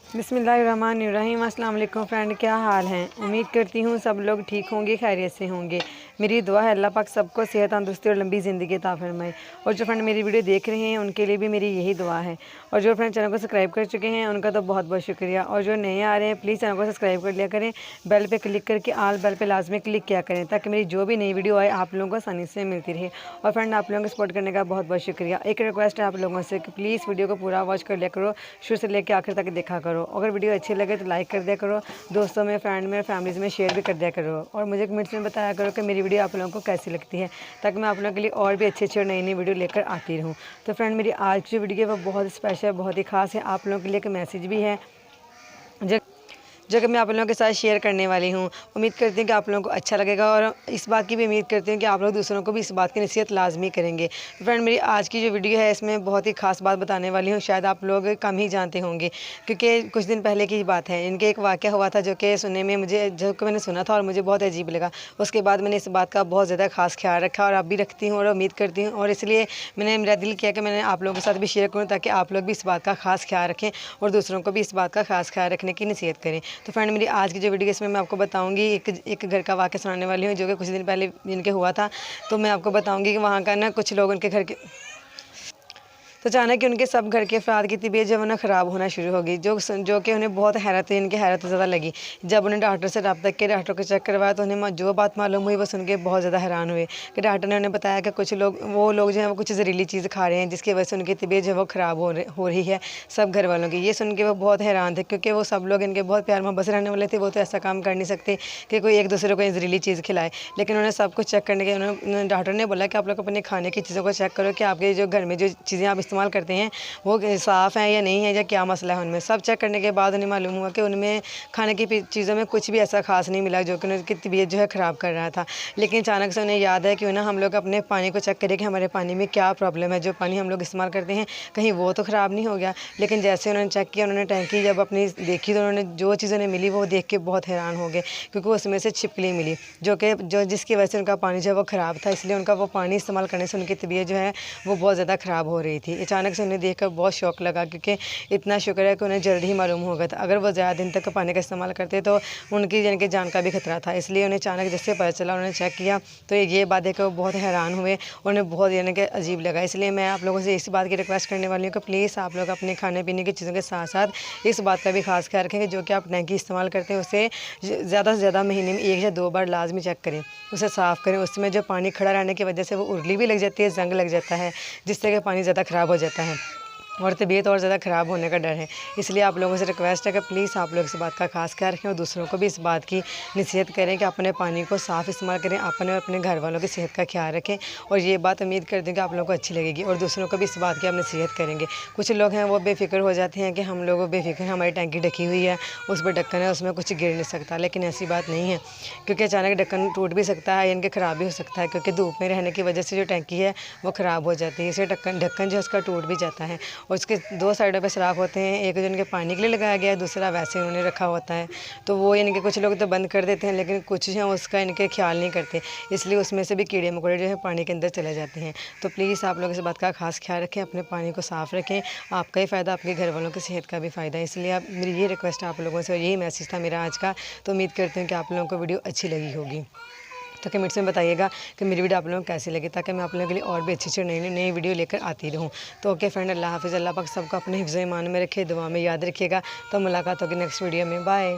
बिस्मिल्लाहिर्रहमानिर्रहीम। अस्सलाम वालेकुम फ्रेंड, क्या हाल हैं? उम्मीद करती हूँ सब लोग ठीक होंगे, खैरियत से होंगे। मेरी दुआ है अल्लाह पाक सबको सेहत, तंदुरुस्ती और लंबी ज़िंदगी अता फरमाए। और जो फ्रेंड मेरी वीडियो देख रहे हैं उनके लिए भी मेरी यही दुआ है। और जो फ्रेंड चैनल को सब्सक्राइब कर चुके हैं उनका तो बहुत बहुत शुक्रिया। और जो नए आ रहे हैं प्लीज़ चैनल को सब्सक्राइब कर लिया करें, बेल पर क्लिक करके आल बेल पर लाजमी क्लिक किया करें ताकि मेरी जो भी नई वीडियो आए आप लोगों को आसानी से मिलती रहे। और फ्रेंड आप लोगों को सपोर्ट करने का बहुत बहुत शुक्रिया। एक रिक्वेस्ट है आप लोगों से कि प्लीज़ वीडियो को पूरा वॉच कर लिया करो, शुरू से लेकर आखिर तक देखा करो। अगर वीडियो अच्छी लगे तो लाइक कर दिया करो, दोस्तों में, फ्रेंड में, फैमिलीज़ में शेयर भी कर दिया करो। और मुझे कमेंट्स में बताया करो कि मेरी वीडियो आप लोगों को कैसी लगती है ताकि मैं आप लोगों के लिए और भी अच्छी अच्छी और नई नई वीडियो लेकर आती रहूँ। तो फ्रेंड मेरी आज की वीडियो है वो बहुत स्पेशल, बहुत ही खास है। आप लोगों के लिए एक मैसेज भी है जो कि मैं आप लोगों के साथ शेयर करने वाली हूँ। उम्मीद करती हूँ कि आप लोगों को अच्छा लगेगा और इस बात की भी उम्मीद करती हूँ कि आप लोग दूसरों को भी इस बात की नसीहत लाजमी करेंगे। फ्रेंड मेरी आज की जो वीडियो है इसमें बहुत ही खास बात बताने वाली हूँ, शायद आप लोग कम ही जानते होंगे क्योंकि कुछ दिन पहले की बात है। इनके एक वाक़या हुआ था जो कि सुनने में मुझे, जो कि मैंने सुना था और मुझे बहुत अजीब लगा। उसके बाद मैंने इस बात का बहुत ज़्यादा खास ख्याल रखा और अब भी रखती हूँ और उम्मीद करती हूँ। और इसलिए मेरा दिल किया कि मैंने आप लोगों के साथ भी शेयर करूँ ताकि आप लोग भी इस बात का खास ख्याल रखें और दूसरों को भी इस बात का खास ख्याल रखने की नसीहत करें। तो फ्रेंड मेरी आज जो वीडियो इसमें मैं आपको बताऊंगी एक घर का वाक़या सुनाने वाली हूँ जो कि कुछ दिन पहले इनके हुआ था। तो मैं आपको बताऊंगी कि वहाँ का ना कुछ लोग उनके घर के तो अचानक कि उनके सब घर के अफराद की तबीयत जो है ना ख़राब होना शुरू हो गई, जो कि उन्हें बहुत हैरत, इनकी हैरत ज़्यादा लगी। जब उन्हें डॉक्टर से रब्ता किया, डॉक्टर को चेक करवाया तो उन्हें जो बात मालूम हुई वो सुन के बहुत ज़्यादा हैरान हुए कि डॉक्टर ने उन्हें बताया कि कुछ लोग जो हैं वो कुछ जहरीली चीज़ खा रहे हैं जिसकी वजह से उनकी तबीयत जो है वो ख़राब हो रही है सब घर वालों की। ये सुन के वो बहुत हैरान थे क्योंकि वो सब लोग इनके बहुत प्यार मोहब्बत से रहने वाले थे। वो तो ऐसा काम कर नहीं सकते कि कोई एक दूसरे को जहरीली चीज़ खिलाए। लेकिन उन्हें सब कुछ चेक करने के उन्होंने डॉक्टर ने बोला कि आप लोग अपने खाने की चीज़ों को चेक करो कि आपके जो घर में जो चीज़ें आप इस्तेमाल करते हैं वो साफ़ हैं या नहीं है या क्या मसला है उनमें। सब चेक करने के बाद उन्हें मालूम हुआ कि उनमें खाने की चीज़ों में कुछ भी ऐसा खास नहीं मिला जो कि उनकी तबीयत जो है ख़राब कर रहा था। लेकिन अचानक से उन्हें याद है कि ना हम लोग अपने पानी को चेक करें कि हमारे पानी में क्या प्रॉब्लम है, जो पानी हम लोग इस्तेमाल करते हैं कहीं वो तो ख़राब नहीं हो गया। लेकिन जैसे उन्होंने चेक किया, उन्होंने टैंकी जब अपनी देखी तो उन्होंने जो चीज़ उन्हें मिली वो देख के बहुत हैरान हो गए क्योंकि उसमें से छिपकली मिली जो जिसकी वजह से उनका पानी जो है वो ख़राब था। इसलिए उनका वो पानी इस्तेमाल करने से उनकी तबीयत जो है वो बहुत ज़्यादा ख़राब हो रही थी। अचानक से उन्हें देखकर बहुत शौक लगा क्योंकि इतना शुक्र है कि उन्हें जल्द ही मालूम हो गया था। अगर वो ज़्यादा दिन तक पानी का इस्तेमाल करते तो उनकी यानी कि जान का भी खतरा था। इसलिए उन्हें अचानक जिससे पता चला, उन्होंने चेक किया तो ये बात है कि वो बहुत हैरान हुए, उन्हें बहुत यानी कि अजीब लगा। इसलिए मैं आप लोगों से इसी बात की रिक्वेस्ट करने वाली हूँ कि प्लीज़ आप लोग अपने खाने पीने की चीज़ों के साथ साथ इस बात का भी खास ख्याल रखें कि जो कि आप टैंकी इस्तेमाल करते हैं उसे ज़्यादा से ज़्यादा महीने में 1 या 2 बार लाजमी चेक करें, उसे साफ़ करें। उसमें जो पानी खड़ा रहने की वजह से वो उरली भी लग जाती है, जंग लग जाता है जिससे कि पानी ज़्यादा ख़राब हो जाता है और तबीयत और ज़्यादा ख़राब होने का डर है। इसलिए आप लोगों से रिक्वेस्ट है कि प्लीज़ आप लोग इस बात का खास ख्याल रखें और दूसरों को भी इस बात की नसीहत करें कि अपने पानी को साफ़ इस्तेमाल करें, अपने और अपने घर वालों की सेहत का ख्याल रखें। और ये बात उम्मीद करते हैं कि आप लोगों को अच्छी लगेगी और दूसरों को भी इस बात की आप नसीहत करेंगे। कुछ लोग हैं वो बेफ़िक्र हो जाते हैं कि हम लोग बेफ़िक्र, हमारी टैंकी ढकी हुई है, उस पर ढक्कन है, उसमें कुछ गिर नहीं सकता। लेकिन ऐसी बात नहीं है क्योंकि अचानक ढक्कन टूट भी सकता है, इनके ख़राब भी हो सकता है क्योंकि धूप में रहने की वजह से जो टैंकी है वो ख़राब हो जाती है। इसे ढक्कन जो है उसका टूट भी जाता है और उसके 2 साइडों पे सुराख होते हैं, एक जो इनके पानी के लिए लगाया गया है, दूसरा वैसे उन्होंने रखा होता है। तो वो इनके कुछ लोग तो बंद कर देते हैं लेकिन कुछ हैं उसका इनके ख्याल नहीं करते, इसलिए उसमें से भी कीड़े मकोड़े जो है पानी के अंदर चले जाते हैं। तो प्लीज़ आप लोग इस बात का खास ख्याल रखें, अपने पानी को साफ़ रखें, आपका ही फ़ायदा, आपके घर वालों की सेहत का भी फ़ायदा है। इसलिए आप मेरी ये रिक्वेस्ट है आप लोगों से और यही मैसेज था मेरा आज का। तो उम्मीद करती हूँ कि आप लोगों को वीडियो अच्छी लगी होगी। तो कमेंट्स में बताइएगा कि मेरी वीडियो आप लोगों को कैसी लगी ताकि मैं आप लोगों के लिए और भी अच्छी अच्छी नई वीडियो लेकर आती रहूँ। तो ओके फ्रेंड, अल्लाह हाफ़िज़। अल्लाह पाक सबको अपने हिफ्ज़-ए-ईमान में रखे, दुआ में याद रखिएगा। तो मुलाकात होगी नेक्स्ट वीडियो में। बाय।